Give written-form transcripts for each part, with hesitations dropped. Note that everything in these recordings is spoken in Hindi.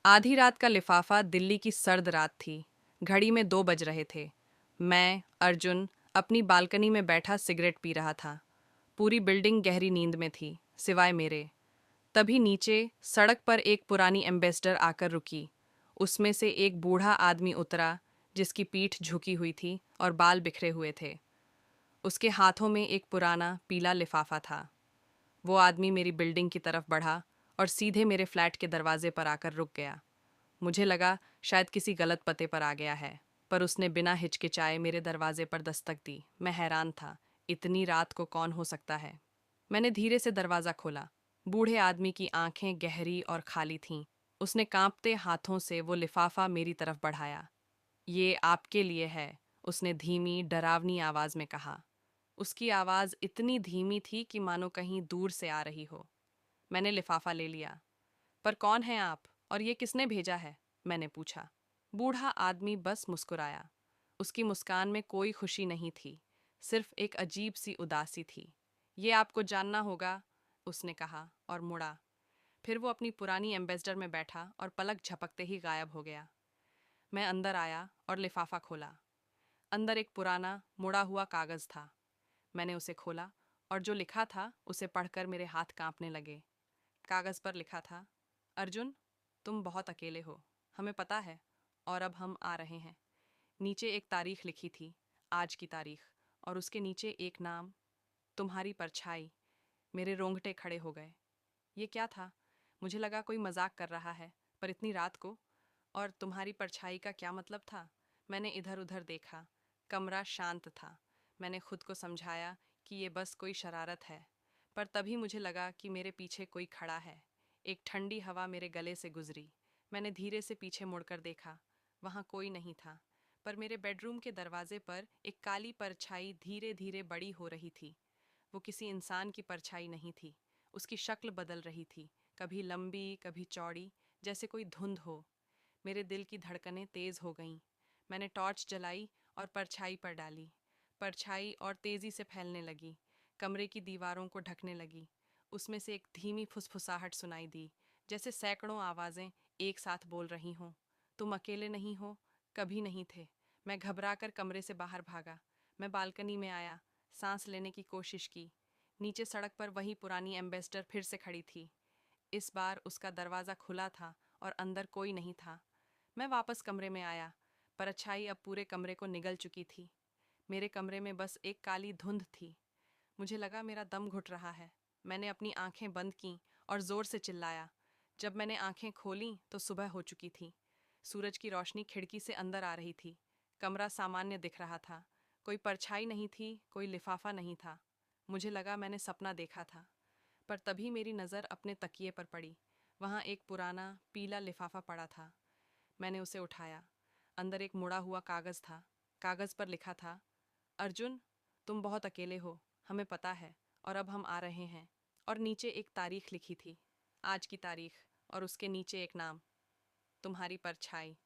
आधी रात का लिफाफा दिल्ली की सर्द रात थी। घड़ी में 2 बज रहे थे। मैं, अर्जुन, अपनी बालकनी में बैठा सिगरेट पी रहा था। पूरी बिल्डिंग गहरी नींद में थी, सिवाय मेरे। तभी नीचे सड़क पर एक पुरानी एम्बेसडर आकर रुकी। उसमें से एक बूढ़ा आदमी उतरा, जिसकी पीठ झुकी हुई थी और बाल बिखरे हुए थे। उसके हाथों में एक पुराना पीला लिफाफा था। वो आदमी मेरी बिल्डिंग की तरफ बढ़ा और सीधे मेरे फ्लैट के दरवाजे पर आकर रुक गया। मुझे लगा शायद किसी गलत पते पर आ गया है, पर उसने बिना हिचकिचाए मेरे दरवाजे पर दस्तक दी। मैं हैरान था, इतनी रात को कौन हो सकता है। मैंने धीरे से दरवाज़ा खोला। बूढ़े आदमी की आंखें गहरी और खाली थीं। उसने कांपते हाथों से वो लिफाफा मेरी तरफ बढ़ाया। ये आपके लिए है, उसने धीमी डरावनी आवाज़ में कहा। उसकी आवाज़ इतनी धीमी थी कि मानो कहीं दूर से आ रही हो। मैंने लिफाफा ले लिया। पर कौन है आप और ये किसने भेजा है? मैंने पूछा। बूढ़ा आदमी बस मुस्कुराया। उसकी मुस्कान में कोई खुशी नहीं थी, सिर्फ एक अजीब सी उदासी थी। ये आपको जानना होगा, उसने कहा और मुड़ा। फिर वो अपनी पुरानी एम्बेसडर में बैठा और पलक झपकते ही गायब हो गया। मैं अंदर आया और लिफाफा खोला। अंदर एक पुराना मुड़ा हुआ कागज़ था। मैंने उसे खोला और जो लिखा था उसे पढ़कर मेरे हाथ कांपने लगे। कागज़ पर लिखा था, अर्जुन, तुम बहुत अकेले हो, हमें पता है, और अब हम आ रहे हैं। नीचे एक तारीख लिखी थी, आज की तारीख, और उसके नीचे एक नाम, तुम्हारी परछाई। मेरे रोंगटे खड़े हो गए। ये क्या था? मुझे लगा कोई मजाक कर रहा है, पर इतनी रात को? और तुम्हारी परछाई का क्या मतलब था? मैंने इधर उधर देखा। कमरा शांत था। मैंने खुद को समझाया कि ये बस कोई शरारत है। पर तभी मुझे लगा कि मेरे पीछे कोई खड़ा है। एक ठंडी हवा मेरे गले से गुजरी। मैंने धीरे से पीछे मुड़कर देखा। वहाँ कोई नहीं था। पर मेरे बेडरूम के दरवाजे पर एक काली परछाई धीरे धीरे बड़ी हो रही थी। वो किसी इंसान की परछाई नहीं थी। उसकी शक्ल बदल रही थी, कभी लंबी, कभी चौड़ी, जैसे कोई धुंध हो। मेरे दिल की धड़कनें तेज हो गईं। मैंने टॉर्च जलाई और परछाई पर डाली। परछाई और तेजी से फैलने लगी, कमरे की दीवारों को ढकने लगी। उसमें से एक धीमी फुसफुसाहट सुनाई दी, जैसे सैकड़ों आवाज़ें एक साथ बोल रही हों। तुम अकेले नहीं हो, कभी नहीं थे। मैं घबराकर कमरे से बाहर भागा। मैं बालकनी में आया, सांस लेने की कोशिश की। नीचे सड़क पर वही पुरानी एम्बेसडर फिर से खड़ी थी। इस बार उसका दरवाज़ा खुला था और अंदर कोई नहीं था। मैं वापस कमरे में आया। परछाई अब पूरे कमरे को निगल चुकी थी। मेरे कमरे में बस एक काली धुंध थी। मुझे लगा मेरा दम घुट रहा है। मैंने अपनी आंखें बंद कीं और जोर से चिल्लाया। जब मैंने आंखें खोलीं तो सुबह हो चुकी थी। सूरज की रोशनी खिड़की से अंदर आ रही थी। कमरा सामान्य दिख रहा था। कोई परछाई नहीं थी, कोई लिफाफा नहीं था। मुझे लगा मैंने सपना देखा था। पर तभी मेरी नज़र अपने तकिए पर पड़ी। वहाँ एक पुराना पीला लिफाफा पड़ा था। मैंने उसे उठाया। अंदर एक मुड़ा हुआ कागज़ था। कागज़ पर लिखा था, अर्जुन, तुम बहुत अकेले हो, हमें पता है, और अब हम आ रहे हैं। और नीचे एक तारीख लिखी थी, आज की तारीख, और उसके नीचे एक नाम, तुम्हारी परछाई।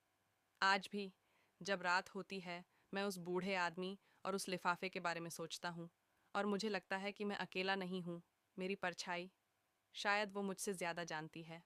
आज भी जब रात होती है, मैं उस बूढ़े आदमी और उस लिफाफे के बारे में सोचता हूँ, और मुझे लगता है कि मैं अकेला नहीं हूँ। मेरी परछाई, शायद वो मुझसे ज़्यादा जानती है।